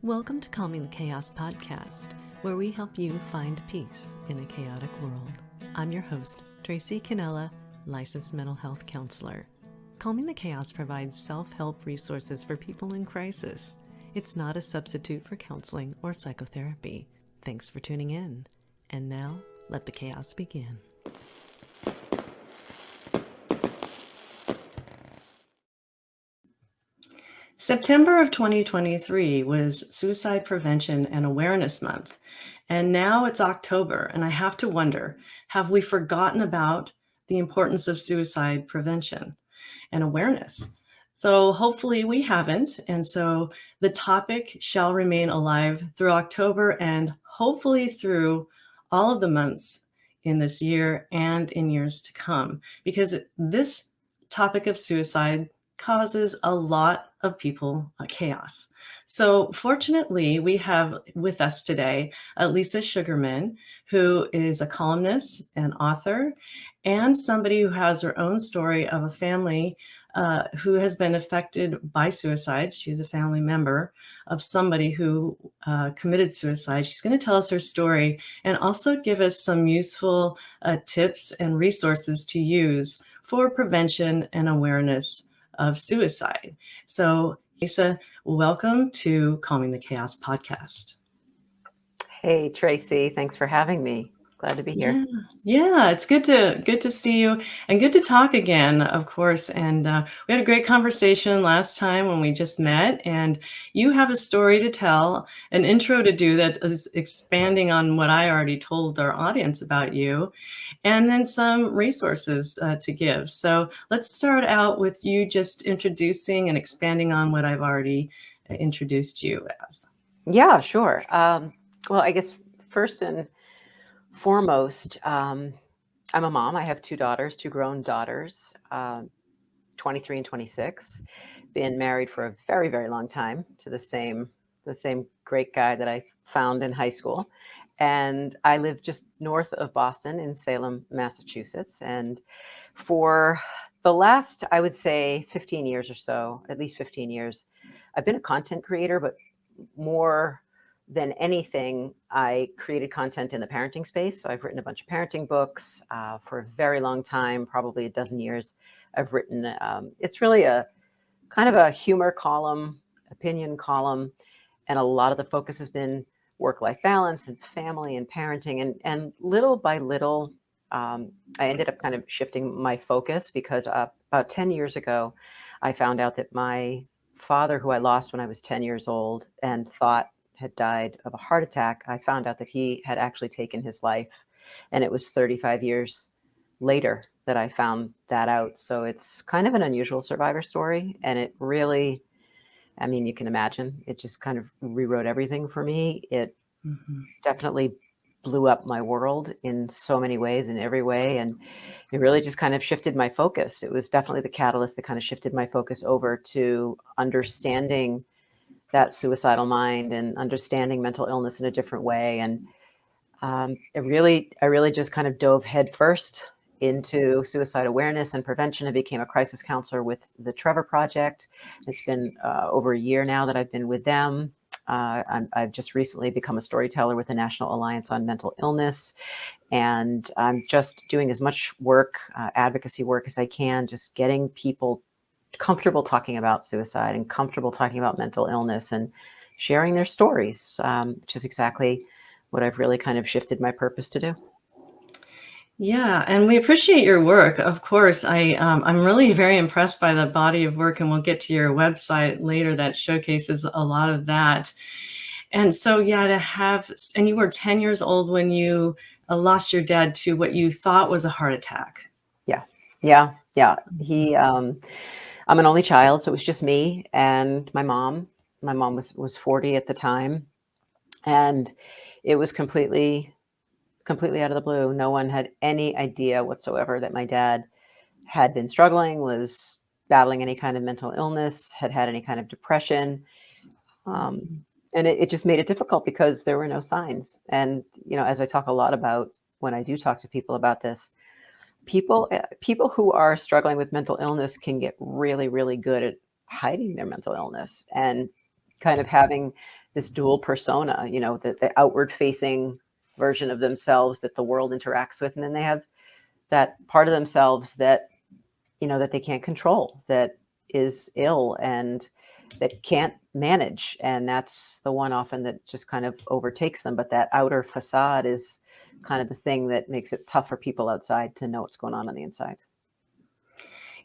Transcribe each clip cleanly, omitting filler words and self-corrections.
Welcome to Calming the Chaos podcast, where we help you find peace in a chaotic world. I'm your host, Tracy Canella, licensed mental health counselor. Calming the Chaos provides self-help resources for people in crisis. It's not a substitute for counseling or psychotherapy. Thanks for tuning in. And now, let the chaos begin. September of 2023 was Suicide Prevention and Awareness Month, and now it's October, and I have to wonder, have we forgotten about the importance of suicide prevention and awareness? So hopefully we haven't, and so the topic shall remain alive through October and hopefully through all of the months in this year and in years to come, because this topic of suicide causes a lot of people chaos. So fortunately, we have with us today Lisa Sugarman, who is a columnist and author, and somebody who has her own story of a family who has been affected by suicide. She's a family member of somebody who committed suicide. She's going to tell us her story and also give us some useful tips and resources to use for prevention and awareness of suicide. So, Lisa, welcome to Calming the Chaos podcast. Hey, Tracy, thanks for having me. Glad to be here. Yeah, it's good to see you and good to talk again, of course. And we had a great conversation last time when we just met, and you have a story to tell, an intro to do that is expanding on what I already told our audience about you, and then some resources to give. So let's start out with you just introducing and expanding on what I've already introduced you as. Yeah, sure. Well, I guess first and foremost, I'm a mom. I have two daughters, two grown daughters, 23 and 26. Been married for a very, very long time to the same great guy that I found in high school. And I live just north of Boston in Salem, Massachusetts. And for the last, I would say 15 years or so, at least 15 years, I've been a content creator, but more than anything, I created content in the parenting space. So I've written a bunch of parenting books for a very long time, probably a dozen years. I've written, it's really a kind of a humor column, opinion column, and a lot of the focus has been work-life balance and family and parenting. And little by little, I ended up kind of shifting my focus because about 10 years ago, I found out that my father, who I lost when I was 10 years old and thought had died of a heart attack, I found out that he had actually taken his life. And it was 35 years later that I found that out. So it's kind of an unusual survivor story. And it really, I mean, you can imagine, it just kind of rewrote everything for me. It definitely blew up my world in so many ways, in every way. And it really just kind of shifted my focus. It was definitely the catalyst that kind of shifted my focus over to understanding that suicidal mind and understanding mental illness in a different way. And I really just kind of dove headfirst into suicide awareness and prevention. I became a crisis counselor with the Trevor Project. It's been over a year now that I've been with them. I've just recently become a storyteller with the National Alliance on Mental Illness. And I'm just doing as much work, advocacy work as I can, just getting people comfortable talking about suicide and comfortable talking about mental illness and sharing their stories, which is exactly what I've really kind of shifted my purpose to do. Yeah, and we appreciate your work. Of course, I'm really very impressed by the body of work, and we'll get to your website later that showcases a lot of that. And so, yeah, and you were 10 years old when you lost your dad to what you thought was a heart attack. Yeah. I'm an only child, so it was just me and my mom. My mom was 40 at the time, and it was completely out of the blue. No one had any idea whatsoever that my dad had been struggling, was battling any kind of mental illness, had any kind of depression. And it just made it difficult because there were no signs. And, you know, as I talk a lot about when I do talk to people about this, people who are struggling with mental illness can get really, really good at hiding their mental illness. And kind of having this dual persona, the outward facing version of themselves that the world interacts with. And then they have that part of themselves that, that they can't control, that is ill and that can't manage. And that's the one often that just kind of overtakes them. But that outer facade is kind of the thing that makes it tough for people outside to know what's going on the inside.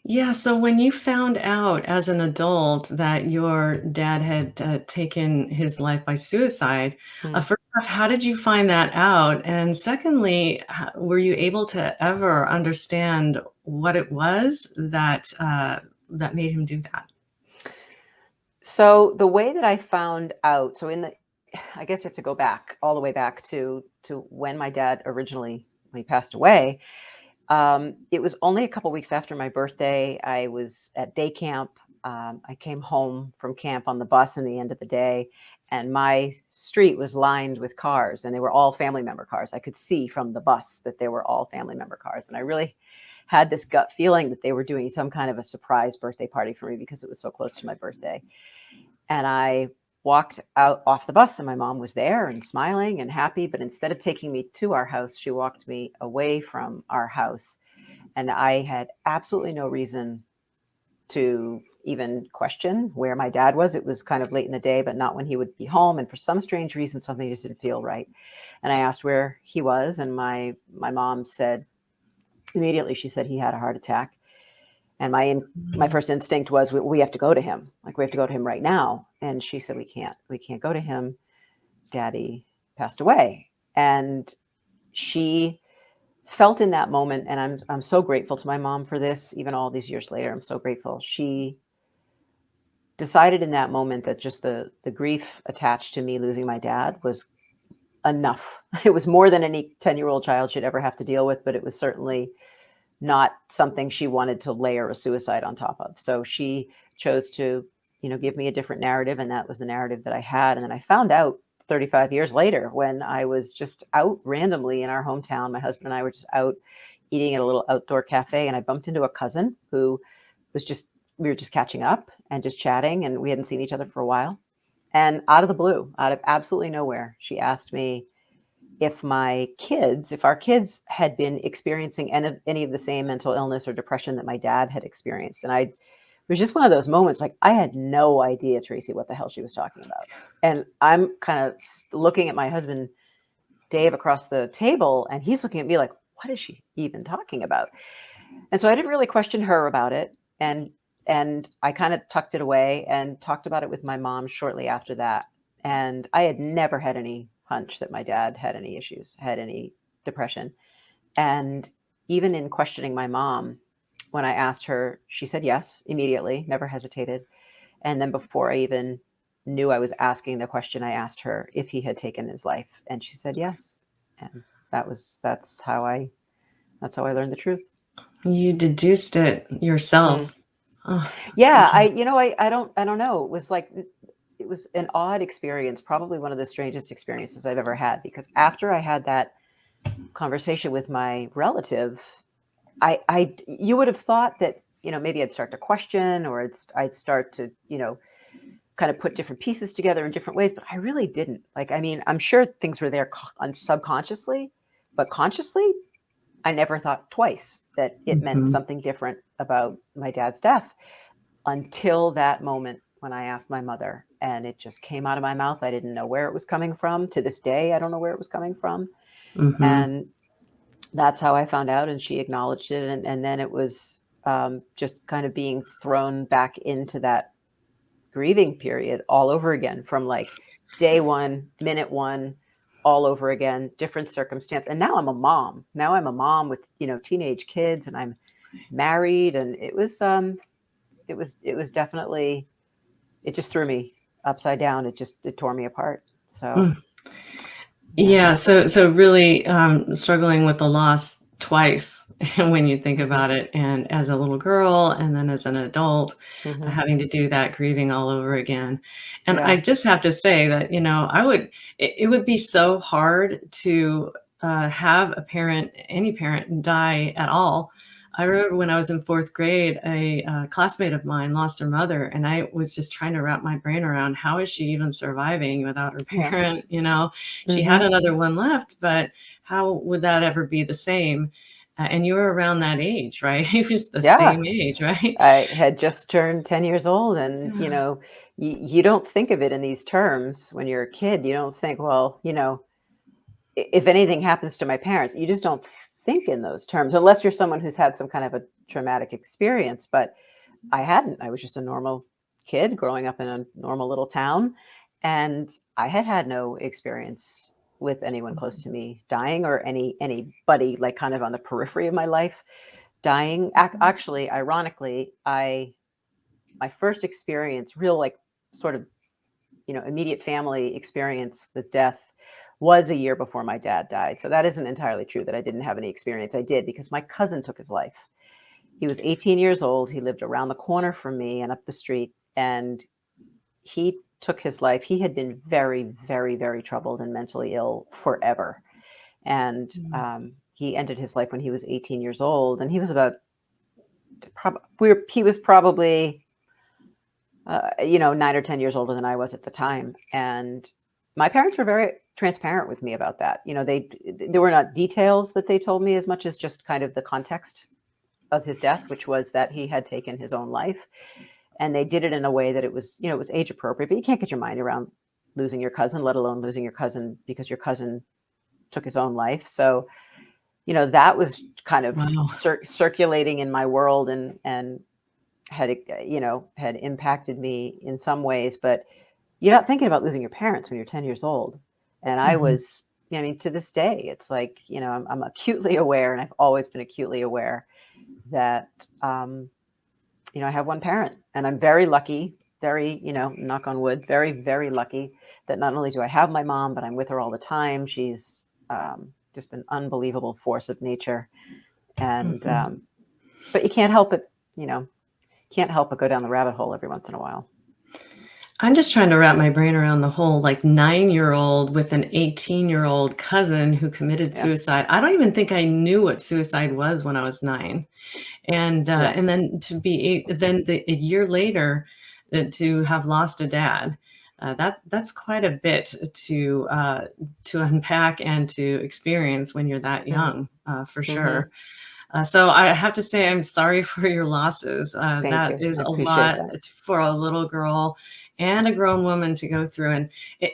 Yeah, so when you found out as an adult that your dad had taken his life by suicide, Mm. first off, how did you find that out? And secondly, were you able to ever understand what it was that made him do that? So the way that I found out, I guess you have to go back all the way back to when my dad originally, when he passed away. It was only a couple weeks after my birthday. I was at day camp. I came home from camp on the bus in the end of the day, and my street was lined with cars, and they were all family member cars. I could see from the bus that they were all family member cars, and I really had this gut feeling that they were doing some kind of a surprise birthday party for me because it was so close to my birthday. And I walked out off the bus, and my mom was there and smiling and happy. But instead of taking me to our house, she walked me away from our house. And I had absolutely no reason to even question where my dad was. It was kind of late in the day, but not when he would be home. And for some strange reason, something just didn't feel right. And I asked where he was. And my mom said, immediately, she said he had a heart attack. And my first instinct was, we have to go to him. Like, we have to go to him right now. And she said, we can't go to him. Daddy passed away. And she felt in that moment, and I'm so grateful to my mom for this, even all these years later, I'm so grateful. She decided in that moment that just the grief attached to me losing my dad was enough. It was more than any 10-year-old child should ever have to deal with, but it was certainly not something she wanted to layer a suicide on top of. So she chose to, give me a different narrative. And that was the narrative that I had. And then I found out 35 years later when I was just out randomly in our hometown. My husband and I were just out eating at a little outdoor cafe. And I bumped into a cousin who we were just catching up and just chatting. And we hadn't seen each other for a while. And out of the blue, out of absolutely nowhere, she asked me if our kids had been experiencing any of the same mental illness or depression that my dad had experienced. And it was just one of those moments, like, I had no idea, Tracy, what the hell she was talking about. And I'm kind of looking at my husband, Dave, across the table, and he's looking at me like, what is she even talking about? And so I didn't really question her about it. And I kind of tucked it away and talked about it with my mom shortly after that. And I had never had any hunch that my dad had any issues, had any depression. And even in questioning my mom, when I asked her, she said yes immediately, never hesitated. And then before I even knew I was asking the question, I asked her if he had taken his life, and she said yes. And that's how I learned the truth. You deduced it yourself. Oh, Yeah, I don't know. It was an odd experience, probably one of the strangest experiences I've ever had, because after I had that conversation with my relative, you would have thought that, maybe I'd start to question, or I'd start to, kind of put different pieces together in different ways, but I really didn't. Like, I mean, I'm sure things were there subconsciously, but consciously, I never thought twice that it meant something different about my dad's death until that moment when I asked my mother, and it just came out of my mouth. I didn't know where it was coming from. To this day, I don't know where it was coming from. And that's how I found out, and she acknowledged it. And then it was just kind of being thrown back into that grieving period all over again, from like day one, minute one, all over again, different circumstance. And now I'm a mom. Now I'm a mom with, teenage kids, and I'm married. And it was definitely, it just threw me upside down. It tore me apart. So, yeah. So really struggling with the loss twice when you think about it, and as a little girl, and then as an adult, having to do that grieving all over again. And I just have to say that, it would be so hard to have any parent die at all I remember when I was in 4th grade, a classmate of mine lost her mother, and I was just trying to wrap my brain around how is she even surviving without her Yeah. parent, you know? She had Hmm. another one left, but how would that ever be the same? And you were around that age, right? It was the Yeah. same age, right? I had just turned 10 years old, and, Yeah. you don't think of it in these terms when you're a kid. You don't think, well, if anything happens to my parents, you just don't think in those terms unless you're someone who's had some kind of a traumatic experience. But I hadn't. I was just a normal kid growing up in a normal little town, and I had no experience with anyone close to me dying, or anybody like kind of on the periphery of my life dying. Mhm. Actually, ironically, I my first experience, real like sort of immediate family experience with death was a year before my dad died. So that isn't entirely true that I didn't have any experience. I did, because my cousin took his life. He was 18 years old. He lived around the corner from me and up the street, and he took his life. He had been very, very, very troubled and mentally ill forever. And Mm. he ended his life when he was 18 years old. And he was about, he was probably 9 or 10 years older than I was at the time. And my parents were very transparent with me about that. There were not details that they told me as much as just kind of the context of his death, which was that he had taken his own life. And they did it in a way that it was age appropriate, but you can't get your mind around losing your cousin, let alone losing your cousin because your cousin took his own life. So, that was kind of Wow. circulating in my world, and had, had impacted me in some ways. But you're not thinking about losing your parents when you're 10 years old. And I Mhm. was, I mean, to this day, it's like, I'm acutely aware, and I've always been acutely aware that, I have one parent, and I'm very lucky, very, knock on wood, very, very lucky that not only do I have my mom, but I'm with her all the time. She's just an unbelievable force of nature. And, Mhm. but you can't help it, can't help but go down the rabbit hole every once in a while. I'm just trying to wrap my brain around the whole, like, 9-year-old with an 18-year-old cousin who committed Yeah. suicide. I don't even think I knew what suicide was when I was 9. Yeah. And then to be a year later, to have lost a dad, that's quite a bit to unpack and to experience when you're that Mm-hmm. young, for Mm-hmm. sure. So I have to say I'm sorry for your losses. Thank That you. is I a appreciate lot that. for a little girl and a grown woman to go through. And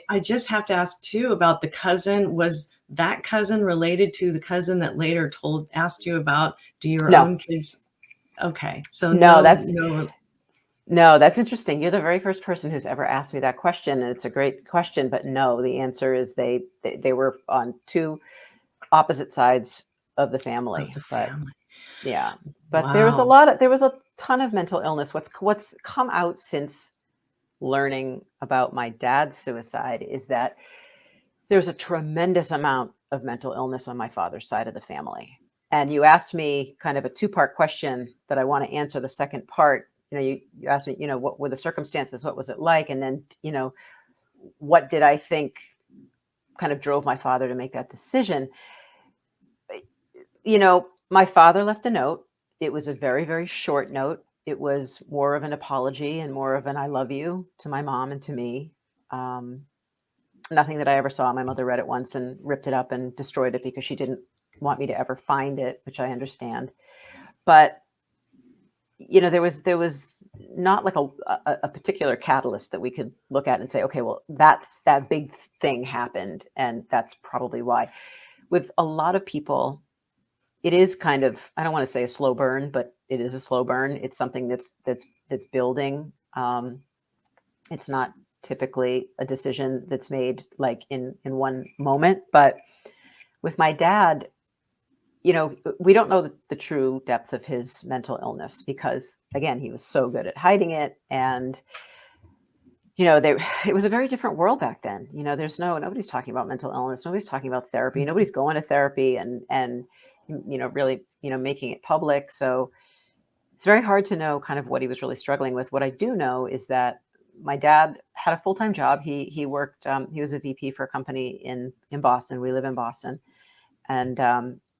I just have to ask too about the cousin. Was that cousin related to the cousin that later asked you about, do your No, own kids? Okay, so no, no, that's no. no, that's interesting. You're the very first person who's ever asked me that question, and it's a great question. But no, the answer is they were on two opposite sides of the Of family. the But family. yeah, but Wow. there was a ton of mental illness. What's come out since learning about my dad's suicide is that there's a tremendous amount of mental illness on my father's side of the family. And you asked me kind of a two-part question that I want to answer. The second part, you asked me, what were the circumstances? What was it like? And then, what did I think kind of drove my father to make that decision? My father left a note. It was a very, very short note. It was more of an apology and more of an I love you to my mom and to me. Um, Nothing that I ever saw. My mother read it once and ripped it up and destroyed it because she didn't want me to ever find it, which I understand. But there was not like a particular catalyst that we could look at and say, okay, well, that big thing happened, and that's probably why. With a lot of people, it is kind of, I don't want to say a slow burn, but it is a slow burn. It's something that's building. It's not typically a decision that's made like in one moment. But with my dad, we don't know the true depth of his mental illness because, again, he was so good at hiding it. And it was a very different world back then. Nobody's talking about mental illness, nobody's talking about therapy, Mhm. nobody's going to therapy and really making it public. So it's very hard to know kind of what he was really struggling with. What I do know is that my dad had a full-time job. He worked, he was a VP for a company in Boston. We live in Boston. And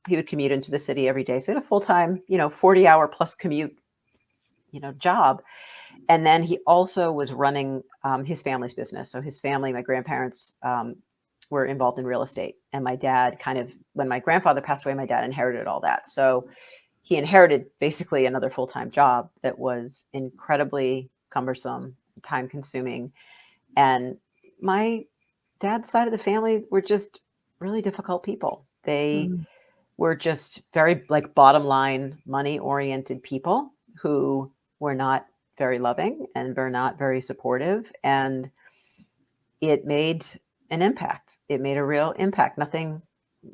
he would commute into the city every day. So he had a full-time, 40-hour plus commute, job. And then he also was running his family's business. So his family, my grandparents, were involved in real estate. And my dad when my grandfather passed away, my dad inherited all that. So he inherited basically another full-time job that was incredibly cumbersome, time consuming. And my dad's side of the family were just really difficult people. They were just very like bottom line, money oriented people who were not very loving and were not very supportive. And it made an impact. It made a real impact. Nothing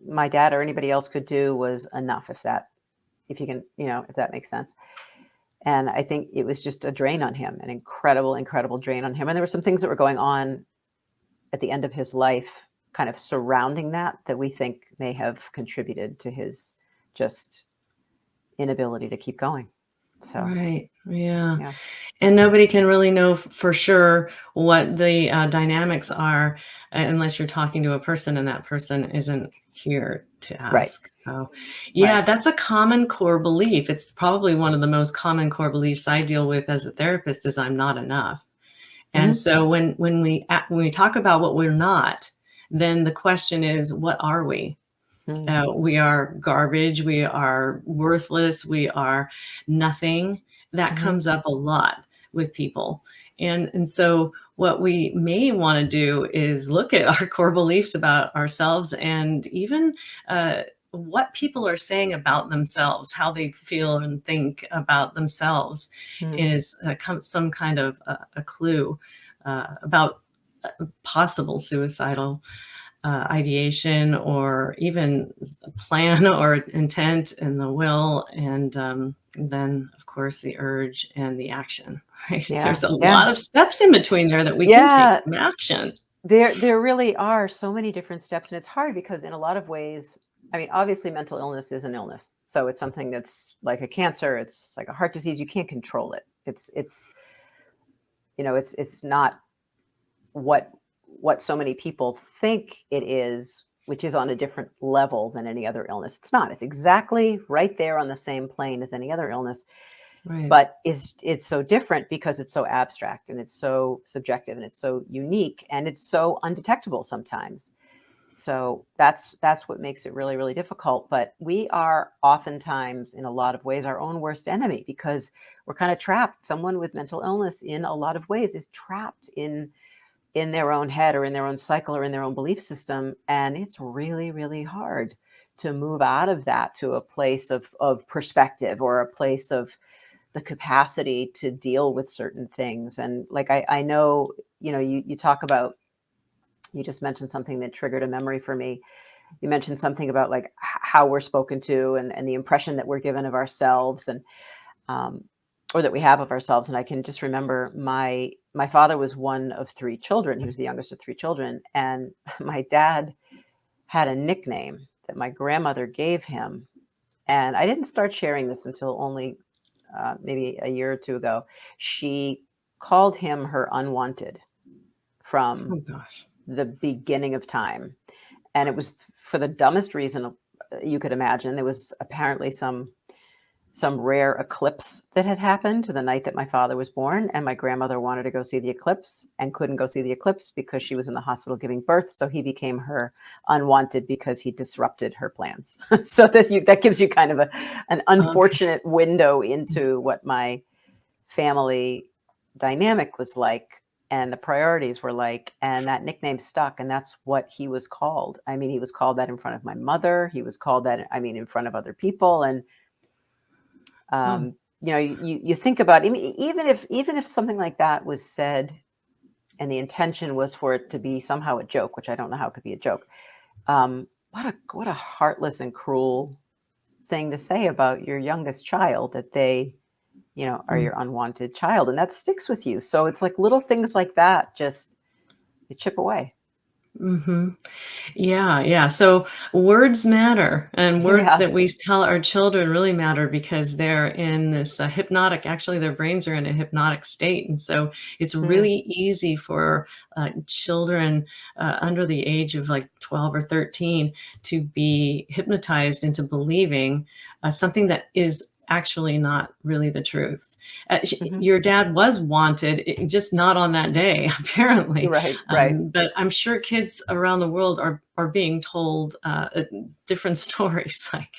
my dad or anybody else could do was enough, if that makes sense. And I think it was just a drain on him, an incredible, incredible drain on him. And there were some things that were going on at the end of his life, kind of surrounding that we think may have contributed to his just inability to keep going. So, Right. Yeah. yeah. And nobody can really know for sure what the dynamics are unless you're talking to a person and that person isn't here to ask. So, yeah, Right. that's a common core belief. It's probably one of the most common core beliefs I deal with as a therapist is I'm not enough. And so when we talk about what we're not, then the question is, what are we? We are garbage. We are worthless. We are nothing. That comes up a lot with people. And so what we may want to do is look at our core beliefs about ourselves and even what people are saying about themselves, how they feel and think about themselves is some kind of a clue about possible suicidal ideation or even plan or intent and the will. And then, of course, the urge and the action, right? Yeah. There's a lot of steps in between there that we can take some action. There really are so many different steps. And it's hard because in a lot of ways, I mean, obviously mental illness is an illness. So it's something that's like a cancer. It's like a heart disease. You can't control it. It's not what so many people think it is, which is on a different level than any other illness. It's not. It's exactly right there on the same plane as any other illness. Right. But it's so different because it's so abstract and it's so subjective and it's so unique and it's so undetectable sometimes. So that's what makes it really, really difficult. But we are oftentimes, in a lot of ways, our own worst enemy because we're kind of trapped. Someone with mental illness, in a lot of ways, is trapped in their own head or in their own cycle or in their own belief system. And it's really, really hard to move out of that to a place of perspective or a place of the capacity to deal with certain things. And like, I know, you talk about, you just mentioned something that triggered a memory for me. You mentioned something about like how we're spoken to and the impression that we're given of ourselves and, or that we have of ourselves. And I can just remember my father was one of three children. He was the youngest of three children. And my dad had a nickname that my grandmother gave him. And I didn't start sharing this until only maybe a year or two ago. She called him her unwanted from the beginning of time. And it was for the dumbest reason you could imagine. There was apparently some rare eclipse that had happened the night that my father was born. And my grandmother wanted to go see the eclipse and couldn't go see the eclipse because she was in the hospital giving birth. So he became her unwanted because he disrupted her plans. So that gives you kind of an unfortunate window into what my family dynamic was like and the priorities were like, and that nickname stuck. And that's what he was called. I mean, he was called that in front of my mother. He was called that, in front of other people. And you think about even if something like that was said and the intention was for it to be somehow a joke, which I don't know how it could be a joke. What a heartless and cruel thing to say about your youngest child, that they, are your unwanted child, and that sticks with you. So it's like little things like that, just you chip away. Mhm. Yeah, yeah. So words matter, and words Yeah. that we tell our children really matter because they're in this hypnotic, actually, their brains are in a hypnotic state. And so it's Mm, really easy for children under the age of like 12 or 13 to be hypnotized into believing something that is actually not really the truth. mhm. Your dad was wanted, just not on that day, apparently. Right, right. But I'm sure kids around the world are being told different stories, like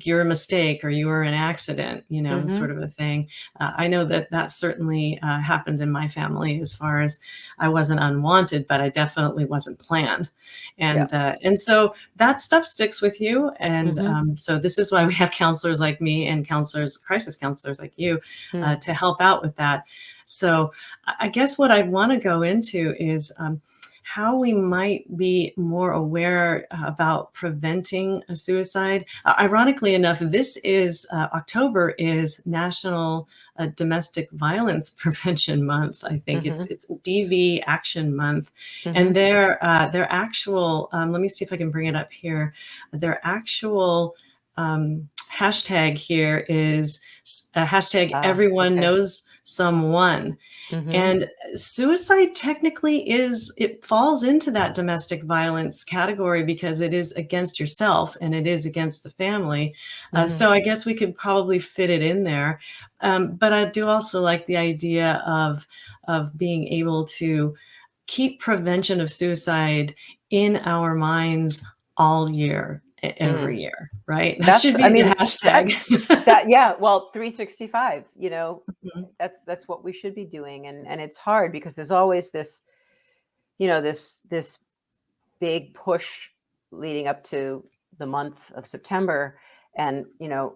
you're a mistake or you were an accident, Mhm. sort of a thing. I know that that certainly happened in my family, as far as I wasn't unwanted, but I definitely wasn't planned, Yeah. and so that stuff sticks with you. And Mhm. so this is why we have counselors like me and counselors, crisis counselors like you, Mm, to help out with that. So I guess what I want to go into is how we might be more aware about preventing a suicide. Ironically enough, this is October is National Domestic Violence Prevention Month. I think mhm. it's DV Action Month, and Mhm. their actual let me see if I can bring it up here. Their actual hashtag here is hashtag Ah, everyone okay. knows someone. Mhm. And suicide technically is, it falls into that domestic violence category because it is against yourself and it is against the family. Mhm. So I guess we could probably fit it in there. But I do also like the idea of being able to keep prevention of suicide in our minds all year, Mm. every year, right? That That's should I be the mean, hashtag. that's that yeah, well, 365, Mhm, that's what we should be doing, and it's hard because there's always this, this big push leading up to the month of September, and,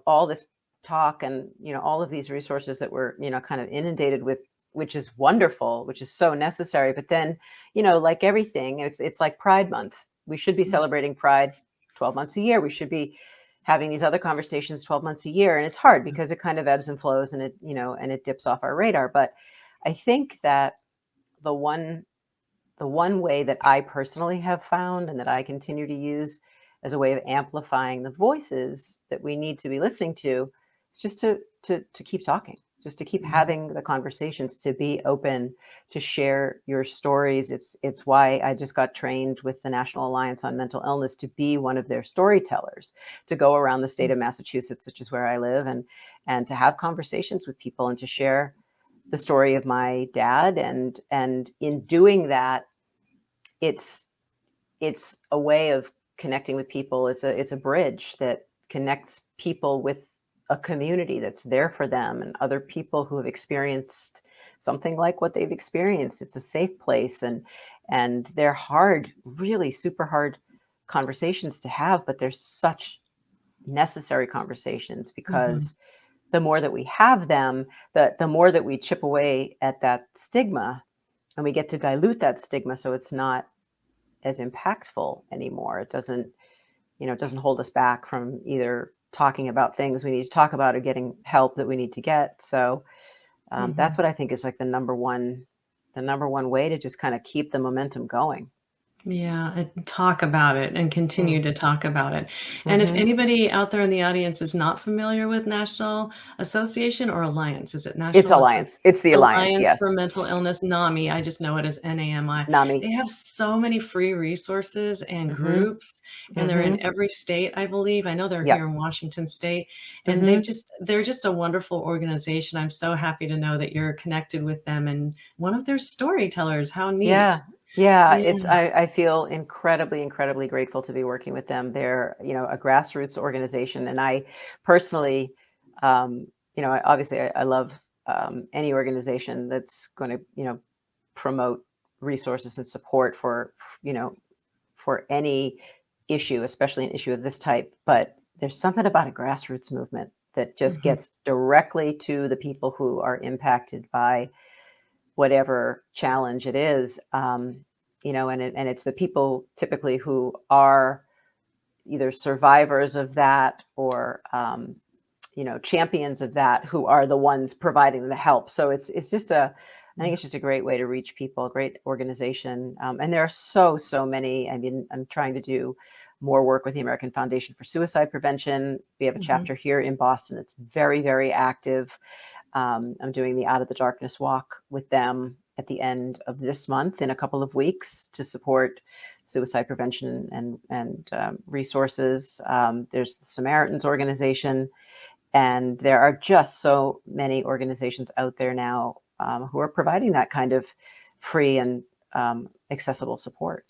all this talk and, all of these resources that we're, kind of inundated with, which is wonderful, which is so necessary. But then, like everything, it's like Pride Month. We should be celebrating Pride 12 months a year. We should be having these other conversations 12 months a year. And it's hard because it kind of ebbs and flows, and it dips off our radar. But I think that the one the one way that I personally have found and that I continue to use as a way of amplifying the voices that we need to be listening to is just to keep talking, just to keep mhm, having the conversations, to be open, to share your stories. It's why I just got trained with the National Alliance on Mental Illness to be one of their storytellers, to go around the state of Massachusetts, which is where I live, and to have conversations with people and to share the story of my dad. And in doing that, it's it's a way of connecting with people. It's a bridge that connects people with a community that's there for them and other people who have experienced something like what they've experienced. It's a safe place, and they're hard, really super hard conversations to have, but they're such necessary conversations mhm, because the more that we have them, the more that we chip away at that stigma, and we get to dilute that stigma so it's not as impactful anymore. It doesn't hold us back from either talking about things we need to talk about or getting help that we need to get. So that's mhm. what I think is like the number one way to just kind of keep the momentum going. Yeah, and talk about it and Mm. continue to talk about it. And if Hmm. anybody out there in the audience is not familiar with National Association or Alliance, is it It's National Alliance. It's the Alliance. Alliance for Yes. Mental Illness, NAMI, I just know it as NAMI. NAMI. They have so many free resources and Hmm. groups, and they're Hmm. in every state, I believe. I know they're here Yep. in Washington State, and Hmm. they're just a wonderful organization. I'm so happy to know that you're connected with them and one of their storytellers. How neat. Yeah. Yeah, Yeah. I feel incredibly, incredibly grateful to be working with them. They're, a grassroots organization, and I personally, obviously I love any organization that's going to, promote resources and support you know, for any issue, especially an issue of this type. But there's something about a grassroots movement that just Mhm, gets directly to the people who are impacted by whatever challenge it is. And it's the people typically who are either survivors of that or champions of that, who are the ones providing the help. So it's just I think it's just a great way to reach people, a great organization. And there are so many. I mean, I'm trying to do more work with the American Foundation for Suicide Prevention. We have a Mhm. chapter here in Boston that's very active. I'm doing the Out of the Darkness Walk with them at the end of this month in a couple of weeks to support suicide prevention and resources. There's the Samaritans organization, and there are just so many organizations out there now who are providing that kind of free and accessible support.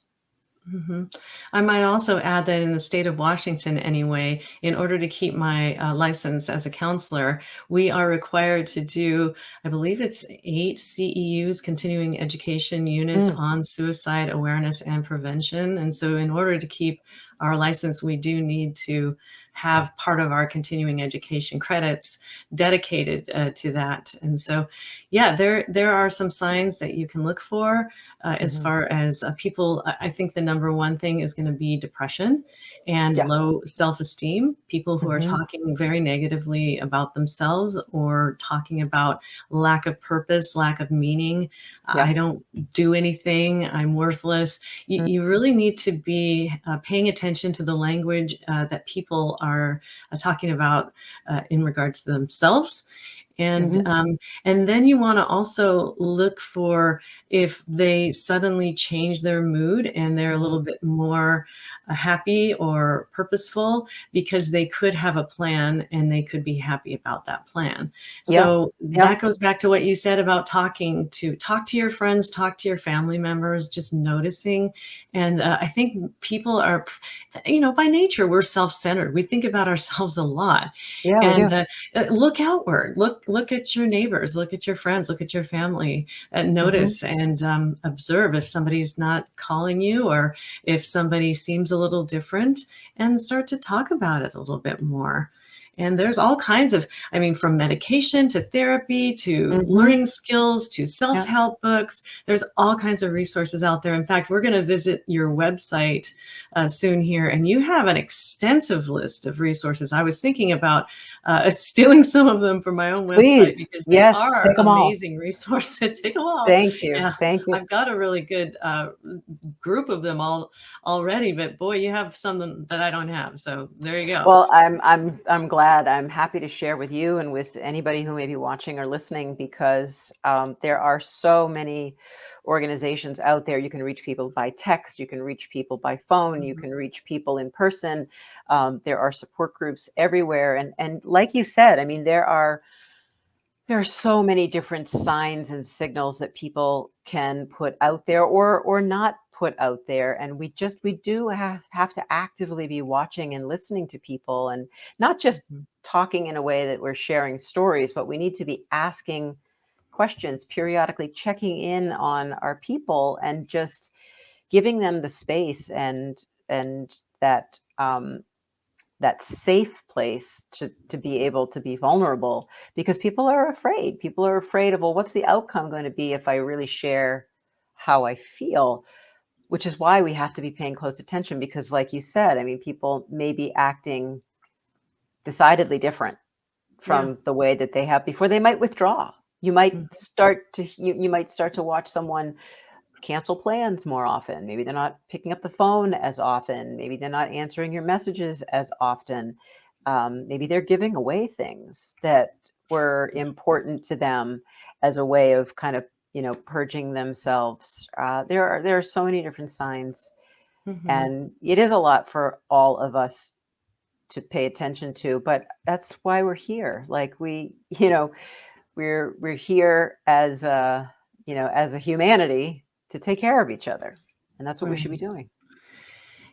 Mhm. I might also add that in the state of Washington, anyway, in order to keep my license as a counselor, we are required to do, I believe it's 8 CEUs, continuing education units Mm, on suicide awareness and prevention. And so, in order to keep our license, we do need to have part of our continuing education credits dedicated to that. And so, yeah, there are some signs that you can look for as mhm. far as people. I think the number one thing is going to be depression and Yeah. low self-esteem. People who are Hmm. talking very negatively about themselves or talking about lack of purpose, lack of meaning. Yeah. I don't do anything. I'm worthless. Mm, You really need to be paying attention to the language that people are talking about in regards to themselves. And mhm. um, and then you want to also look for if they suddenly change their mood and they're a Mm. little bit more happy or purposeful, because they could have a plan and they could be happy about that plan. Yeah. So Yeah. that goes back to what you said about talk to your friends, talk to your family members, just noticing. And I think people are, by nature, we're self-centered. We think about ourselves a lot. Yeah, we And do. look outward, look at your neighbors, look at your friends, look at your family, and Hmm. notice and observe if somebody's not calling you or if somebody seems a little different, and start to talk about it a little bit more. And there's all kinds of, I mean, from medication to therapy to Hmm. learning skills to Yeah. self-help books. There's all kinds of resources out there. In fact, we're going to visit your website soon here, and you have an extensive list of resources. I was thinking about stealing some of them from my own website Please. because they Yes. are Take them all. amazing resources. Take them all. Thank you. Yeah, Thank you. I've got a really good group of them all already, but boy, you have some that I don't have. So there you go. Well, I'm glad. I'm happy to share with you and with anybody who may be watching or listening, because there are so many organizations out there. You can reach people by text, you can reach people by phone, you Mhm. can reach people in person. There are support groups everywhere, and like you said, I mean, there are so many different signs and signals that people can put out there or not put out there, and we do have to actively be watching and listening to people, and not just Mhm. talking in a way that we're sharing stories, but we need to be asking questions, periodically checking in on our people, and just giving them the space and that safe place to be able to be vulnerable, because people are afraid. People are afraid of, well, what's the outcome going to be if I really share how I feel? Which is why we have to be paying close attention, because like you said, I mean, people may be acting decidedly different Yeah. from the way that they have before. They might withdraw. You might start to watch someone cancel plans more often. Maybe they're not picking up the phone as often. Maybe they're not answering your messages as often. Maybe they're giving away things that were important to them as a way of kind of, purging themselves. There are so many different signs, Mhm. and it is a lot for all of us to pay attention to. But that's why we're here. Like we're here as a humanity to take care of each other, and that's what we should be Right. doing.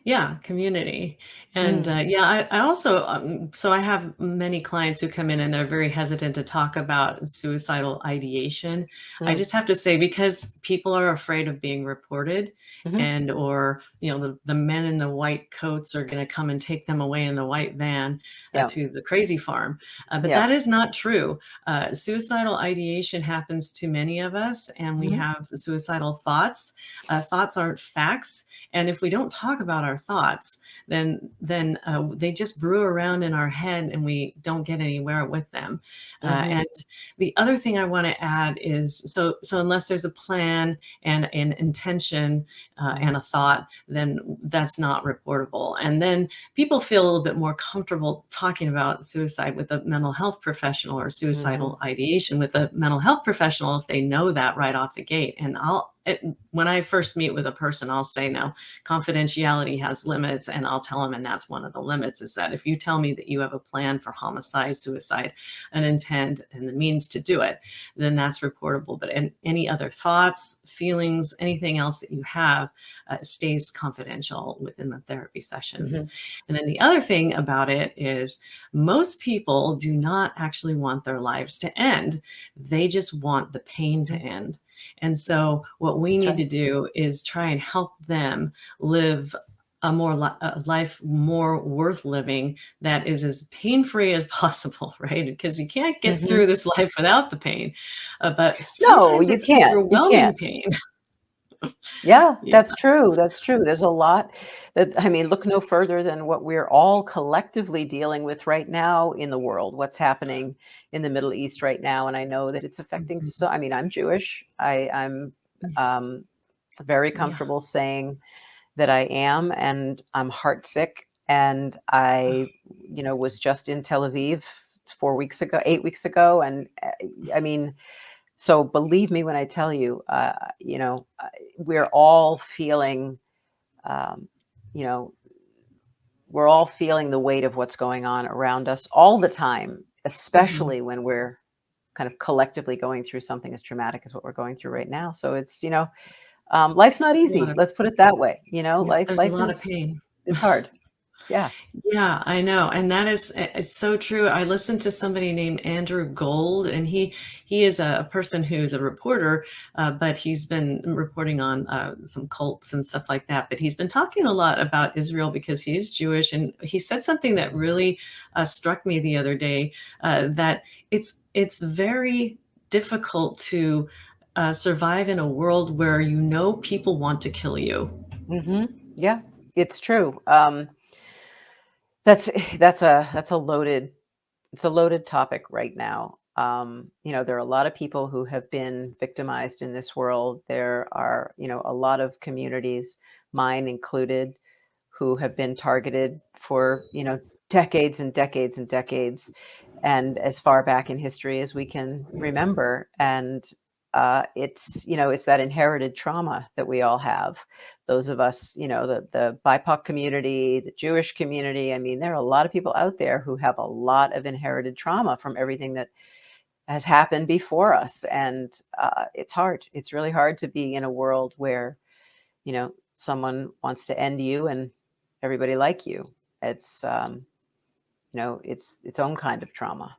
Yeah, community. And Mm, yeah, I also, so I have many clients who come in and they're very hesitant to talk about suicidal ideation. I mm, just have to say, because people are afraid of being reported, mhm. and, or, the men in the white coats are going to come and take them away in the white van Yeah, to the crazy farm. But yeah. that is not true. Suicidal ideation happens to many of us, and we Mhm. have suicidal thoughts. Thoughts aren't facts. And if we don't talk about our thoughts, then they just brew around in our head and we don't get anywhere with them. Mm-hmm. And the other thing I want to add is, so unless there's a plan and an intention and a thought, then that's not reportable. And then people feel a little bit more comfortable talking about suicide with a mental health professional or Mm-hmm. suicidal ideation with a mental health professional if they know that right off the gate. And when I first meet with a person, I'll say, no, confidentiality has limits, and I'll tell them, and that's one of the limits, is that if you tell me that you have a plan for homicide, suicide, an intent, and the means to do it, then that's reportable. But any other thoughts, feelings, anything else that you have stays confidential within the therapy sessions. Mm-hmm. And then the other thing about it is most people do not actually want their lives to end. They just want the pain to end. And so what we That's need right. to do is try and help them live a life more worth living that is as pain-free as possible, right? Because you can't get Mm-hmm. through this life without the pain, but No, sometimes you it's can't. You overwhelming can't. pain. Yeah, Yeah, that's true. That's true. There's a lot that, I mean, look no further than what we're all collectively dealing with right now in the world, what's happening in the Middle East right now. And I know that it's affecting mhm, I mean, I'm Jewish. I'm um, very yeah, comfortable saying that I am, and I'm heartsick. And was just in Tel Aviv 4 weeks ago, 8 weeks ago. And I mean, so believe me when I tell you, we're all feeling, um, you know, we're all feeling the weight of what's going on around us all the time, mhm. especially when we're kind of collectively going through something as traumatic as what we're going through right now. So it's, life's not There's a lot easy. of Let's put it that way. Yep, there's a Life lot of pain. is hard. Yeah. Yeah, I know, and that is it's so true. I listened to somebody named Andrew Gold, and he is a person who's a reporter, but he's been reporting on some cults and stuff like that. But he's been talking a lot about Israel because he is Jewish, and he said something that really struck me the other day, that it's very difficult to survive in a world where people want to kill you. Hmm. Yeah, it's true. That's that's a loaded it's a loaded topic right now. There are a lot of people who have been victimized in this world. There are, a lot of communities, mine included, who have been targeted for, decades and decades and decades, and as far back in history as we can remember. And it's that inherited trauma that we all have. Those of us, the BIPOC community, the Jewish community. I mean, there are a lot of people out there who have a lot of inherited trauma from everything that has happened before us. And it's hard. It's really hard to be in a world where, someone wants to end you and everybody like you. It's, it's its own kind of trauma.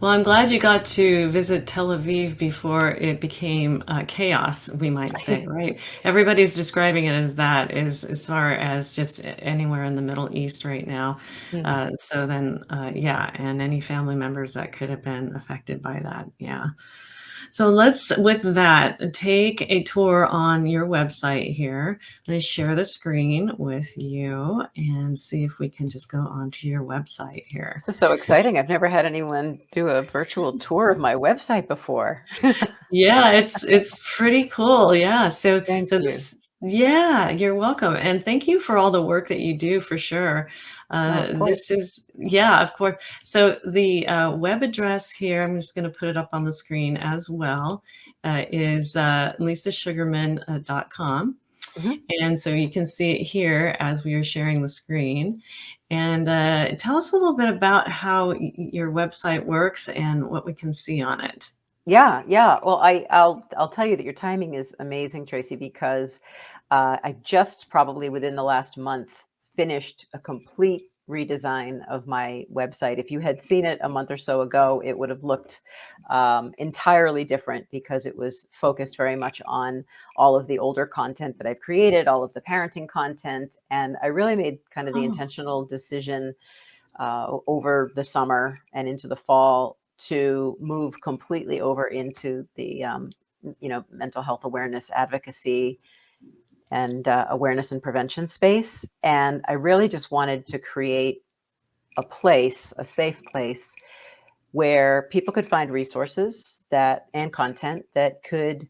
Well, I'm glad you got to visit Tel Aviv before it became chaos, we might say, right? Everybody's describing it as that, is as far as just anywhere in the Middle East right now. Mm. So then, yeah, and any family members that could have been affected by that, yeah. So let's, with that, take a tour on your website here. Let me share the screen with you and see if we can just go onto your website here. This is so exciting. I've never had anyone do a virtual tour of my website before. Yeah, it's pretty cool. Yeah. Thank So you. this, yeah, you're welcome. And thank you for all the work that you do for sure. Oh, of course. This is, yeah, of course. So the web address here, I'm just going to put it up on the screen as well, is lisasugarman.com. Mhm. And so you can see it here as we are sharing the screen. And tell us a little bit about how your website works and what we can see on it. Yeah, yeah. Well, I'll tell you that your timing is amazing, Tracy, because I just probably within the last month finished a complete redesign of my website. If you had seen it a month or so ago, it would have looked entirely different because it was focused very much on all of the older content that I've created, all of the parenting content, and I really made kind of the Oh. intentional decision over the summer and into the fall to move completely over into the mental health awareness advocacy and awareness and prevention space. And I really just wanted to create a place, a safe place, where people could find resources and content that could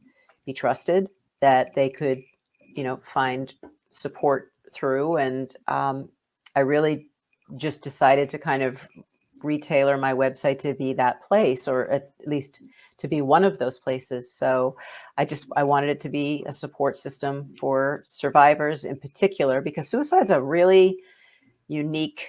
be trusted, that they could, find support through. And I really just decided to kind of retailer my website to be that place, or at least to be one of those places. So I wanted it to be a support system for survivors in particular, because suicide's a really unique,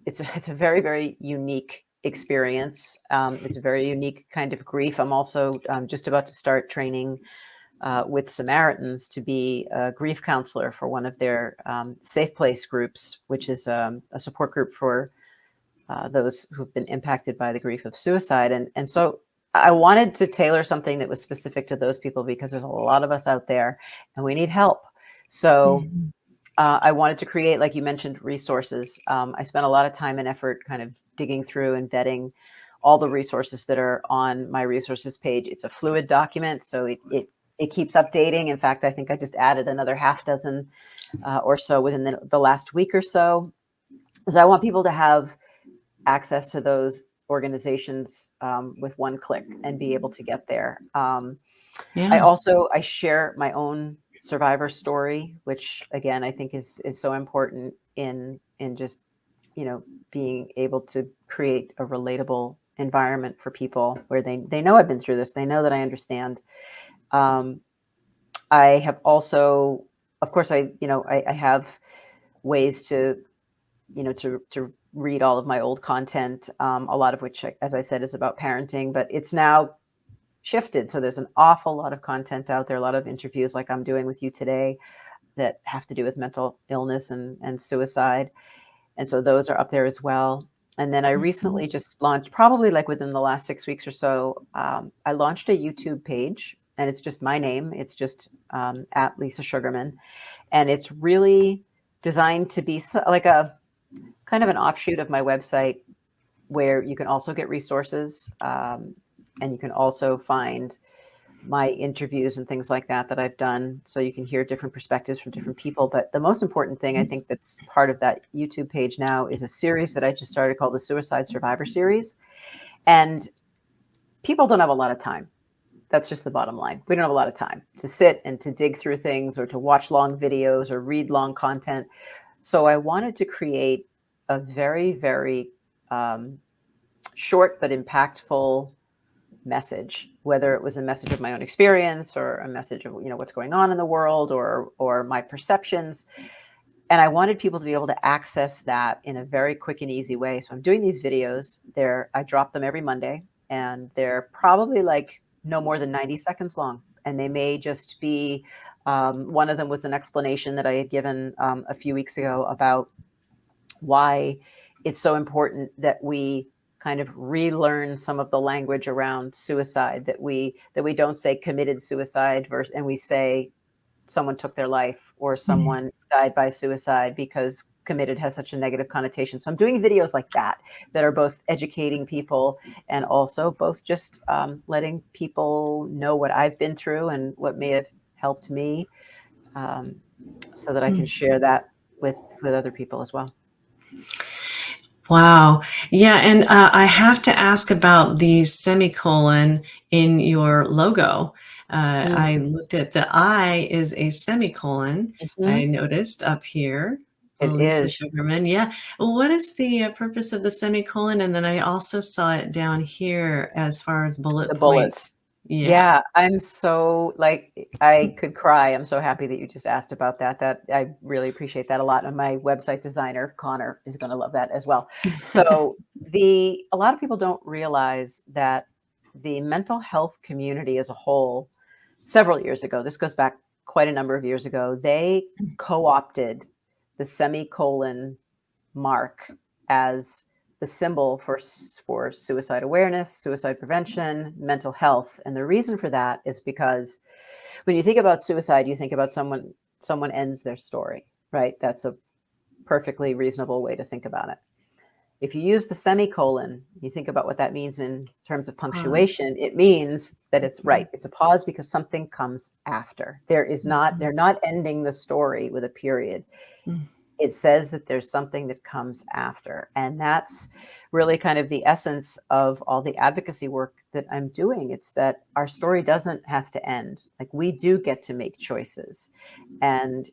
it's a very, very unique experience. It's a very unique kind of grief. I'm also just about to start training with Samaritans to be a grief counselor for one of their safe place groups, which is a support group for those who've been impacted by the grief of suicide. And so I wanted to tailor something that was specific to those people, because there's a lot of us out there and we need help. So I wanted to create, like you mentioned, resources. I spent a lot of time and effort kind of digging through and vetting all the resources that are on my resources page. It's a fluid document, so it keeps updating. In fact, I think I just added another half dozen or so within the last week or so, because I want people to have access to those organizations with one click and be able to get there. I share my own survivor story, which again I think is so important in just being able to create a relatable environment for people where they know I've been through this, they know that I understand. I have also, of course, I have ways to read all of my old content, a lot of which, as I said, is about parenting, but it's now shifted. So there's an awful lot of content out there, a lot of interviews like I'm doing with you today that have to do with mental illness and suicide. And so those are up there as well. And then I recently just launched, probably like within the last 6 weeks or so, I launched a YouTube page, and it's just my name. It's just at Lisa Sugarman. And it's really designed to be like a kind of an offshoot of my website, where you can also get resources, and you can also find my interviews and things like that I've done, so you can hear different perspectives from different people. But the most important thing I think that's part of that YouTube page now is a series that I just started called the Suicide Survivor Series. And people don't have a lot of time. That's just the bottom line. We don't have a lot of time to sit and to dig through things, or to watch long videos or read long content. So I wanted to create a very, very short but impactful message, whether it was a message of my own experience, or a message of what's going on in the world, or my perceptions. And I wanted people to be able to access that in a very quick and easy way. So I'm doing these videos. I drop them every Monday, and they're probably like no more than 90 seconds long. And they may just be, one of them was an explanation that I had given a few weeks ago about why it's so important that we kind of relearn some of the language around suicide, that we don't say committed suicide and we say someone took their life, or someone died by suicide, because committed has such a negative connotation. So I'm doing videos like that are both educating people, and also both just letting people know what I've been through and what may have helped me, so that I can share that with other people as well. Wow. Yeah. And I have to ask about the semicolon in your logo. I looked at the I is a semicolon. I noticed up here. It Lisa is. Sugarman. Yeah. What is the purpose of the semicolon? And then I also saw it down here as far as bullet The points. bullets. Yeah, I'm so, like, I could cry. I'm so happy that you just asked about that. I really appreciate that a lot. And my website designer, Connor, is going to love that as well. So a lot of people don't realize that the mental health community as a whole, several years ago, this goes back quite a number of years ago, they co-opted the semicolon mark as the symbol for suicide awareness, suicide prevention, mental health. And the reason for that is because when you think about suicide, you think about someone ends their story, right? That's a perfectly reasonable way to think about it. If you use the semicolon, you think about what that means in terms of Pause. punctuation, it means that it's right. It's a pause because something comes after. They're not ending the story with a period. Mhm. It says that there's something that comes after. And that's really kind of the essence of all the advocacy work that I'm doing. It's that our story doesn't have to end. Like, we do get to make choices. And,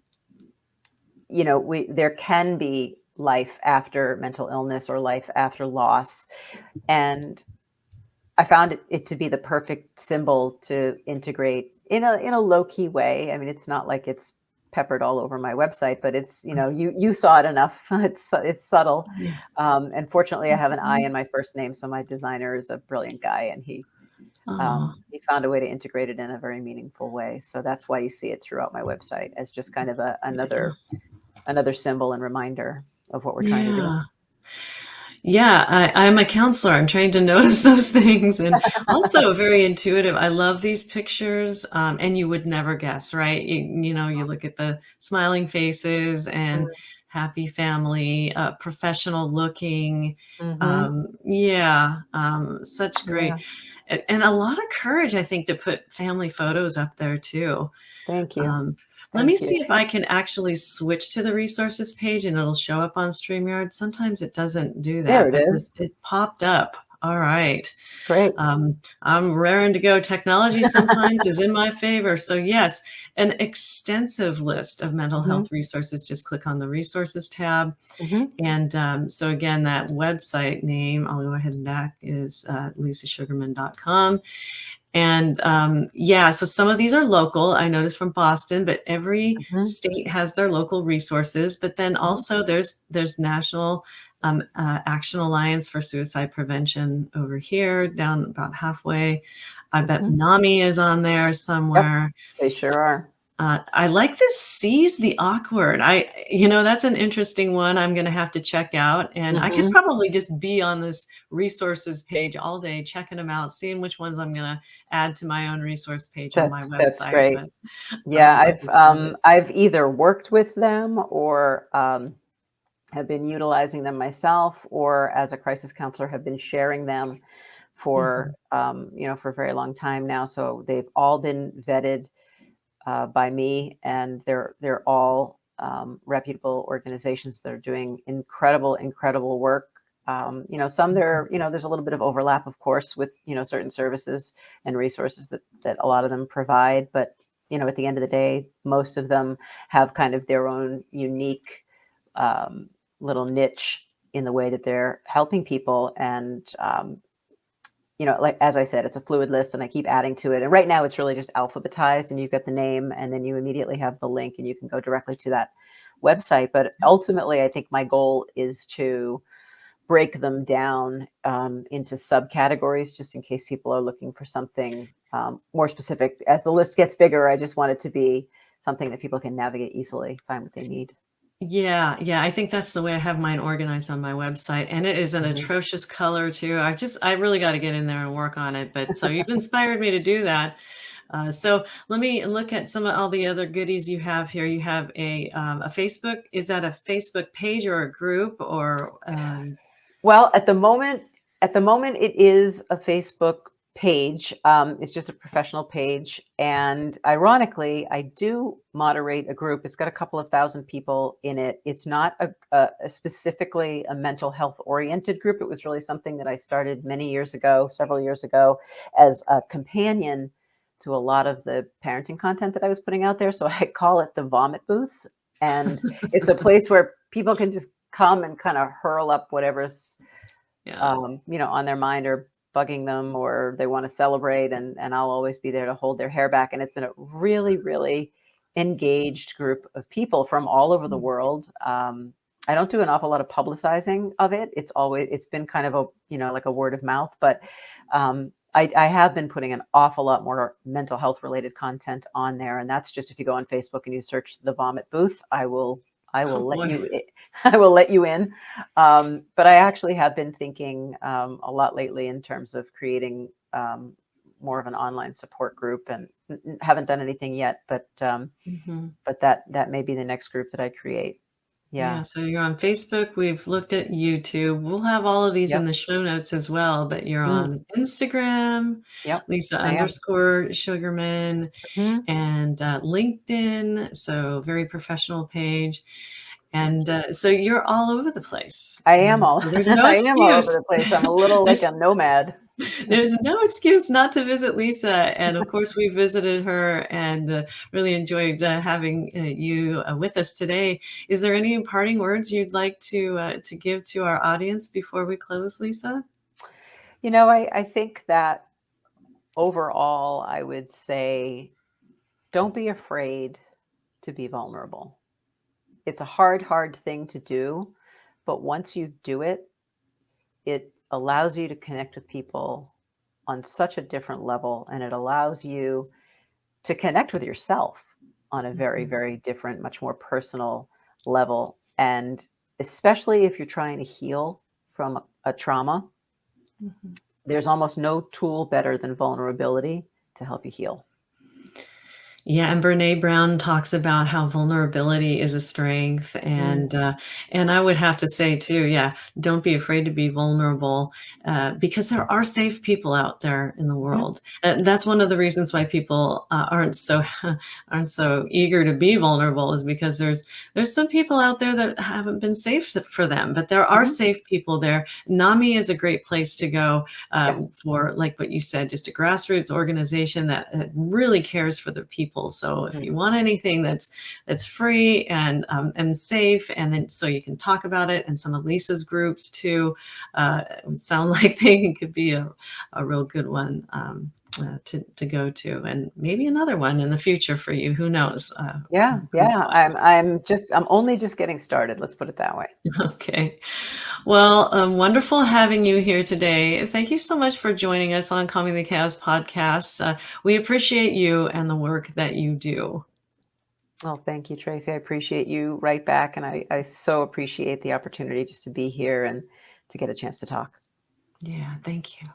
there can be life after mental illness or life after loss. And I found it to be the perfect symbol to integrate in a low key way. I mean, it's not like it's peppered all over my website, but it's, you saw it enough. It's subtle. Yeah. And fortunately, I have an I Mhm. in my first name, so my designer is a brilliant guy, and Aw. he found a way to integrate it in a very meaningful way. So that's why you see it throughout my website as just kind of another symbol and reminder of what we're trying to do. Yeah. Yeah, I'm a counselor. I'm trained to notice those things, and also very intuitive. I love these pictures, and you would never guess, right? You look at the smiling faces and happy family, professional looking. Mm-hmm. Yeah, such Yeah. great, and a lot of courage, I think, to put family photos up there too. Thank you. Um, Let me Thank you. see if I can actually switch to the resources page and it'll show up on StreamYard. Sometimes it doesn't do There that, it but is. it popped up. All right. Great. I'm raring to go. Technology sometimes is in my favor. So yes, an extensive list of mental Mhm, health resources. Just click on the resources tab. mhm, And so again, that website name, I'll go ahead and back, is lisasugarman.com. And yeah, so some of these are local. I noticed from Boston, but every mhm, state has their local resources. But then mhm, also there's National Action Alliance for Suicide Prevention over here, down about halfway. I bet mhm. NAMI is on there Yep, somewhere. they sure are. I like this seize the awkward. That's an interesting one I'm going to have to check out. And I could Mhm. probably just be on this resources page all day, checking them out, seeing which ones I'm going to add to my own resource page on my That's website. great. But Yeah, I'll just add it. I've either worked with them or, have been utilizing them myself, or as a crisis counselor have been sharing them for, Mhm. for a very long time now. So they've all been vetted by me, and they're all reputable organizations that are doing incredible work. Some there's a little bit of overlap, of course, with certain services and resources that a lot of them provide, but at the end of the day, most of them have kind of their own unique little niche in the way that they're helping people. And like, as I said, it's a fluid list and I keep adding to it. And right now it's really just alphabetized, and you've got the name and then you immediately have the link and you can go directly to that website. But ultimately, I think my goal is to break them down into subcategories, just in case people are looking for something more specific. As the list gets bigger, I just want it to be something that people can navigate easily, find what they need. Yeah, yeah, I think that's the way I have mine organized on my website, and it is an Mhm. atrocious color too. I really got to get in there and work on it. But so you've inspired me to do that. So let me look at some of all the other goodies you have here. You have a Facebook. Is that a Facebook page or a group or? Well, at the moment, it is a Facebook page. It's just a professional page, and ironically, I do moderate a group. It's got a couple of thousand people in it. It's not a specifically a mental health oriented group. It was really something that I started many years ago, several years ago, as a companion to a lot of the parenting content that I was putting out there. So I call it the vomit booth, and it's a place where people can just come and kind of hurl up whatever's Yeah. on their mind or bugging them, or they want to celebrate, and I'll always be there to hold their hair back. And it's a really, really engaged group of people from all over the Mm. world. I don't do an awful lot of publicizing of it. It's been kind of a like a word of mouth, but I have been putting an awful lot more mental health related content on there, and that's just if you go on Facebook and you search the Vomit Booth, I Oh will let boy. you I will let you in. But I actually have been thinking a lot lately in terms of creating more of an online support group, and haven't done anything yet. But Mhm. that may be the next group that I create. Yeah, Yeah. so you're on Facebook. We've looked at YouTube. We'll have all of these in Yep. the show notes as well, but you're Mm, on Instagram, yep. Lisa I am. underscore Sugarman, Mhm. and LinkedIn. So very professional page. Thank And you. so you're all over the place. I am all So there's no I am all over excuse. the place. I'm a little like There's a nomad. there's no excuse not to visit Lisa. And of course, we visited her and really enjoyed having you with us today. Is there any parting words you'd like to give to our audience before we close, Lisa? I think that overall, I would say don't be afraid to be vulnerable. It's a hard thing to do, but once you do it, it allows you to connect with people on such a different level, and it allows you to connect with yourself on a very, Mhm, very different, much more personal level. And especially if you're trying to heal from a trauma, mhm. there's almost no tool better than vulnerability to help you heal. Yeah, and Brene Brown talks about how vulnerability is a strength, Mm, and I would have to say too, yeah, don't be afraid to be vulnerable, because there are safe people out there in the mhm. world. That's one of the reasons why people aren't so aren't so eager to be vulnerable is because there's some people out there that haven't been safe for them, but there are Mhm. safe people there. NAMI is a great place to go Yeah. for, like what you said, just a grassroots organization that really cares for the people. So if Mhm. you want anything that's free and safe, and then so you can talk about it, and some of Lisa's groups too, sound like they could be a real good one. To go to, and maybe another one in the future for you. Who knows? Yeah, Group yeah. wise. I'm only just getting started. Let's put it that way. Okay. Well, wonderful having you here today. Thank you so much for joining us on Calming the Chaos podcast. We appreciate you and the work that you do. Well, thank you, Tracy. I appreciate you right back. And I so appreciate the opportunity just to be here and to get a chance to talk. Yeah, thank you.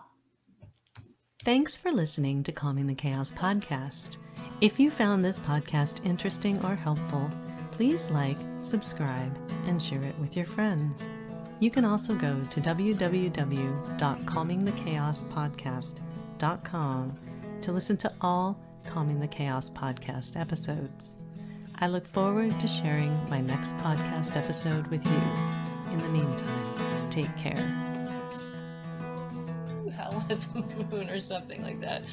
Thanks for listening to Calming the Chaos podcast. If you found this podcast interesting or helpful, please like, subscribe, and share it with your friends. You can also go to www.calmingthechaospodcast.com to listen to all Calming the Chaos podcast episodes. I look forward to sharing my next podcast episode with you. In the meantime, take care. Howl at the moon or something like that.